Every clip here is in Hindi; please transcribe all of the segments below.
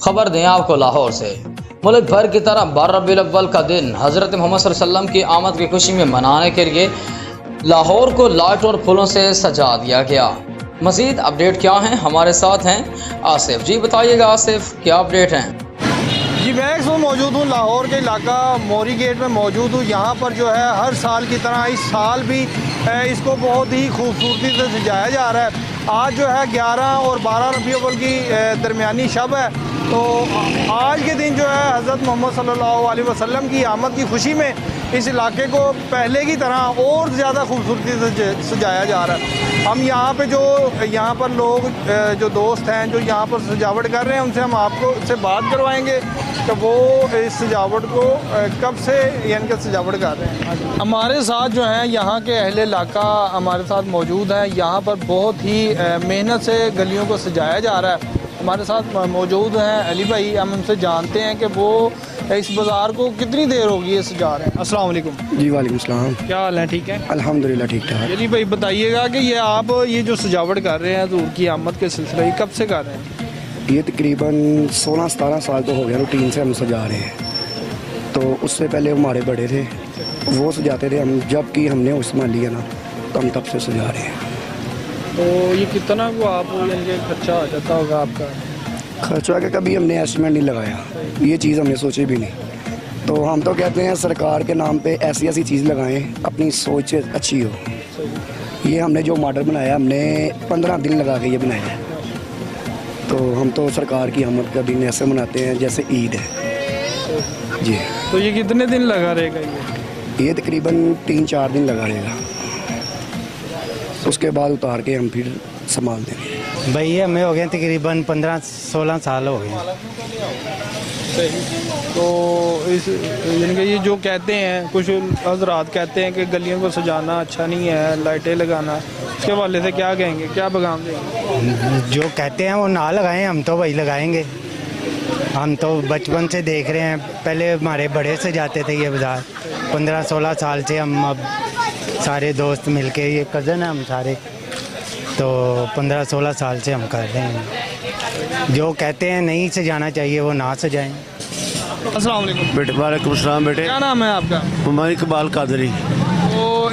खबर दें आपको लाहौर से। मुल्क भर की तरह 12 रबीउल अव्वल का दिन हज़रत मोहम्मद सल्लल्लाहु अलैहि वसल्लम की आमद की खुशी में मनाने के लिए लाहौर को लाइट और फूलों से सजा दिया गया। मज़ीद अपडेट क्या हैं, हमारे साथ हैं आसिफ जी। बताइएगा आसिफ, क्या अपडेट हैं? जी मैं इस वक्त मौजूद हूँ लाहौर के इलाका मोरी गेट में मौजूद हूँ। यहाँ पर जो है हर साल की तरह इस साल भी इसको बहुत ही खूबसूरती से सजाया जा रहा है। आज जो है 11 और 12 रबीउल अव्वल की दरमियानी शब है, तो आज के दिन जो है हज़रत मोहम्मद सल्लल्लाहु अलैहि वसल्लम की आमद की खुशी में इस इलाके को पहले की तरह और ज़्यादा खूबसूरती से सजाया जा रहा है। हम यहाँ पे जो यहाँ पर लोग जो दोस्त हैं जो यहाँ पर सजावट कर रहे हैं, उनसे हम आपको से बात करवाएंगे कि वो इस सजावट को कब से यानी कि सजावट कर रहे हैं। हमारे साथ जो हैं यहाँ के अहले इलाका हमारे साथ मौजूद हैं। यहाँ पर बहुत ही मेहनत से गलियों को सजाया जा रहा है। हमारे साथ मौजूद हैं अली भाई, हम उनसे जानते हैं कि वो इस बाज़ार को कितनी देर होगी ये सजा रहे हैं। अस्सलाम वालेकुम। जी वालेकुम सलाम। क्या हाल है? ठीक है अल्हम्दुलिल्लाह, ठीक ठाक। अली भाई बताइएगा कि ये आप ये जो सजावट कर रहे हैं हुजूर की आमद के सिलसिले, ये कब से कर रहे हैं? ये तकरीबन 16-17 साल तो हो गया रूटीन से हम सजा रहे हैं। तो उससे पहले हमारे बड़े थे, वो सजाते थे। हम जब कि हमने उस्मान लिया ना, तो हम तब से सजा रहे हैं। तो ये कितना को आप इनके खर्चा आ जाता होगा आपका? खर्चा का कभी हमने एस्टिमेट नहीं लगाया, ये चीज़ हमने सोची भी नहीं। तो हम तो कहते हैं सरकार के नाम पे ऐसी ऐसी चीज़ लगाएं, अपनी सोच अच्छी हो। ये हमने जो मॉडल बनाया, हमने 15 दिन लगा के ये बनाया है। तो हम तो सरकार की आमद का दिन ऐसे मनाते हैं जैसे ईद है जी। तो ये कितने दिन लगा रहेगा? ये तकरीबन 3-4 दिन लगा रहेगा। उसके बाद उतार के हम फिर संभाल देंगे। भाई हमें हो गए तकरीबन 15-16 साल हो गए। तो इस यानी कि ये जो कहते हैं, कुछ हजरात कहते हैं कि गलियों को सजाना अच्छा नहीं है, लाइटें लगाना, इसके हवाले से क्या कहेंगे, क्या पैगाम देंगे? जो कहते हैं वो ना लगाएं, हम तो वही लगाएंगे। हम तो बचपन से देख रहे हैं, पहले हमारे बड़े से जाते थे ये बाज़ार। 15-16 साल से हम अब सारे दोस्त मिलके, ये कज़न है हम सारे, तो 15-16 साल से हम कर रहे हैं। जो कहते हैं नहीं सजाना चाहिए वो ना सजाएं। अस्सलाम वालेकुम बेटे। वालेकुम सलाम बेटे। क्या नाम है आपका? हमारी इकबाल कादरी। तो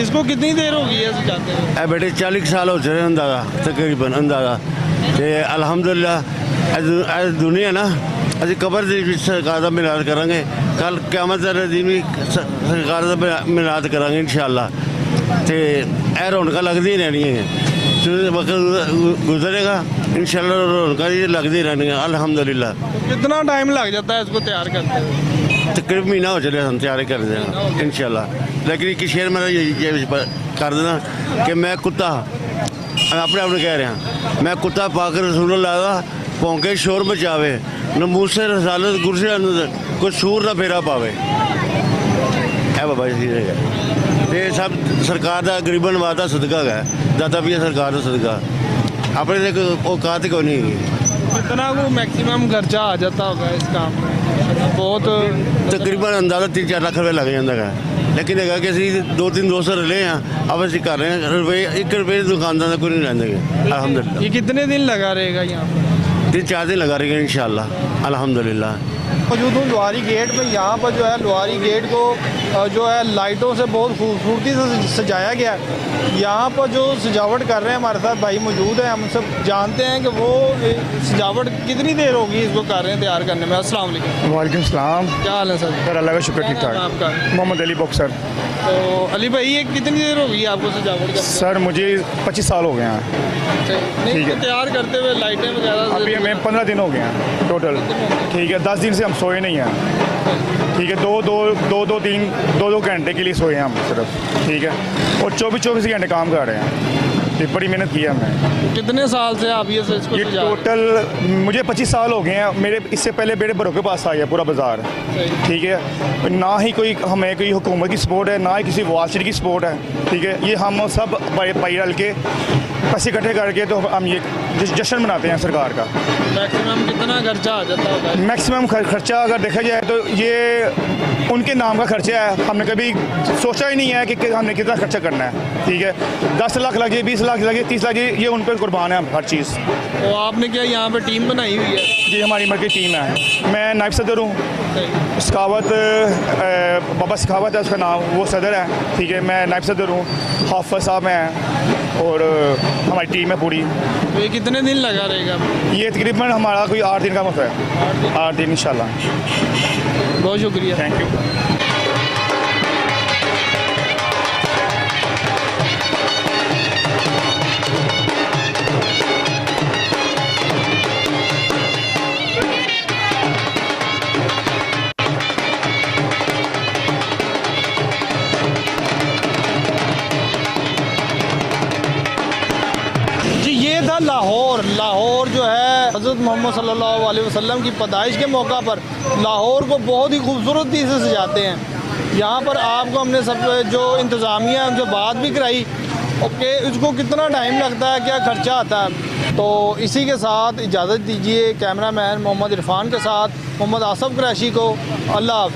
इसको कितनी देर होगी है सजाते हैं? बेटे 40 साल हो चुके अंदाज़ा, तकरीबन अंदाज़ा। तो अल्हम्दुलिल्लाह आज दुनिया ना ਅਸੀਂ ਕਬਰ ਦੇ ਵਿੱਚ ਸਰਕਾਰ ਦਾ ਮਿਲਾਦ ਕਰਾਂਗੇ। ਕੱਲ ਕਿਆਮਤ ਦਾ ਦਿਨ ਵੀ ਸਰਕਾਰ ਦਾ ਮਿਲਾਦ ਕਰਾਂਗੇ इंशाअल्लाह। ਤੇ ਇਹ ਰੌਣਕਾਂ ਲੱਗਦੀਆਂ ਰਹਿਣੀਆਂ ਹੈ। जो वक्त गुजरेगा इंशाअल्लाह रौनਕਾਂ ये लगती रहनी अल्हम्दुलिल्लाह। कितना टाइम लग जाता है इसको तैयार करते हुए? तकरीबन महीना हो चले हम तैयार कर देना इंशाअल्लाह। लेकिन एक शेर मेरा ये कर देना कि मैं कुत्ता अपने आप कह रहा, मैं कुत्ता पाकर रसूलुल्लाह दा भौंके शोर मचावे, नमूस रसालत गुरसे कोई सूर ना फेरा पावे। है बाबा जी ये सब सरकार का गरीबन वादा सदका है, दादा भी है सरकार का सदका, अपने से औकात कोई नहीं है। कितना को मैक्सिमम खर्चा आ जाता होगा इस काम में? बहुत तकरीबन अंदाजा 3-4 लाख रुपये लग जाता है। लेकिन है कि असं 2-3 दोस्त रले हैं, अब असं कर रहे हैं रुपये 1 रुपये दुकानदार कोई नहीं रहते अल्हम्दुलिल्लाह। ये कितने दिन लगा रहेगा यहाँ पर? 3-4 दिन लगा रहेगा इंशाअल्लाह अल्हम्दुलिल्लाह। मौजूद हूँ लुहारी गेट में। यहाँ पर जो है लुहारी गेट को जो है लाइटों से बहुत खूबसूरती से सजाया गया है। यहाँ पर जो सजावट कर रहे हैं हमारे साथ भाई मौजूद हैं, हम सब जानते हैं कि वो सजावट कितनी देर होगी इसको कर रहे हैं तैयार करने में। अस्सलाम वालेकुम। वालेकुम सलाम। क्या हाल है सर? सर अल्लाह का शुक्र, ठीक ठाक। आपका? मोहम्मद अली बॉक्सर। तो अली भाई ये कितनी देर होगी आपको सजावट करते? सर मुझे 25 साल हो गए हैं। ठीक है। तैयार करते हुए लाइटें वगैरह अभी हमें 15 दिन हो गए हैं टोटल। ठीक है, 10 दिन से हम सोए नहीं हैं। ठीक है, 2-2 घंटे के लिए सोए हैं हम सिर्फ। ठीक है, और 24 घंटे काम कर रहे हैं। ये बड़ी मेहनत की है हमने। कितने साल से आप ये इसको ये सजा रहे हैं? टोटल मुझे 25 साल हो गए हैं। मेरे इससे पहले मेरे बड़ों के पास आ गया पूरा बाज़ार। ठीक है, ना ही कोई हमें कोई हुकूमत की सपोर्ट है, ना ही किसी वॉल स्ट्रीट की सपोर्ट है। ठीक है, ये हम सब भाई रल के पैसे इकट्ठे करके तो हम ये जश्न मनाते हैं सरकार का। मैक्सिमम कितना खर्चा आ जाता होगा? मैक्सिमम खर्चा अगर देखा जाए तो ये उनके नाम का खर्चा है। हमने कभी सोचा ही नहीं है कि हमने कितना खर्चा करना है। ठीक है, 10 लाख लगे, 20 लाख लगे, 30 लाख, ये उन पर कुर्बान है हर चीज़। तो आपने क्या यहाँ पे टीम बनाई हुई है? जी हमारी मर की टीम है। मैं नायब सदर हूँ। सखावत बाबा सखावत है उसका नाम, वो सदर है। ठीक है, मैं नायब सदर हूँ। हाफिज साहब हैं और हमारी टीम है पूरी। तो ये कितने दिन लगा रहेगा? ये तकरीबन हमारा कोई 8 दिन का मसला है। 8 दिन इंशाल्लाह। बहुत शुक्रिया। Thank you. जी ये था लाहौर जो है हज़रत मोहम्मद सल्लल्लाहु अलैहि वसल्लम की पैदाइश के मौका पर लाहौर को बहुत ही खूबसूरती से सजाते हैं। यहाँ पर आपको हमने सब जो इंतज़ामिया है उनसे बात भी कराई कि उसको कितना टाइम लगता है, क्या खर्चा आता है। तो इसी के साथ इजाज़त दीजिए कैमरामैन मोहम्मद इरफान के साथ मोहम्मद आसफ़ कुरैशी को। अल्लाह हाफ़िज़।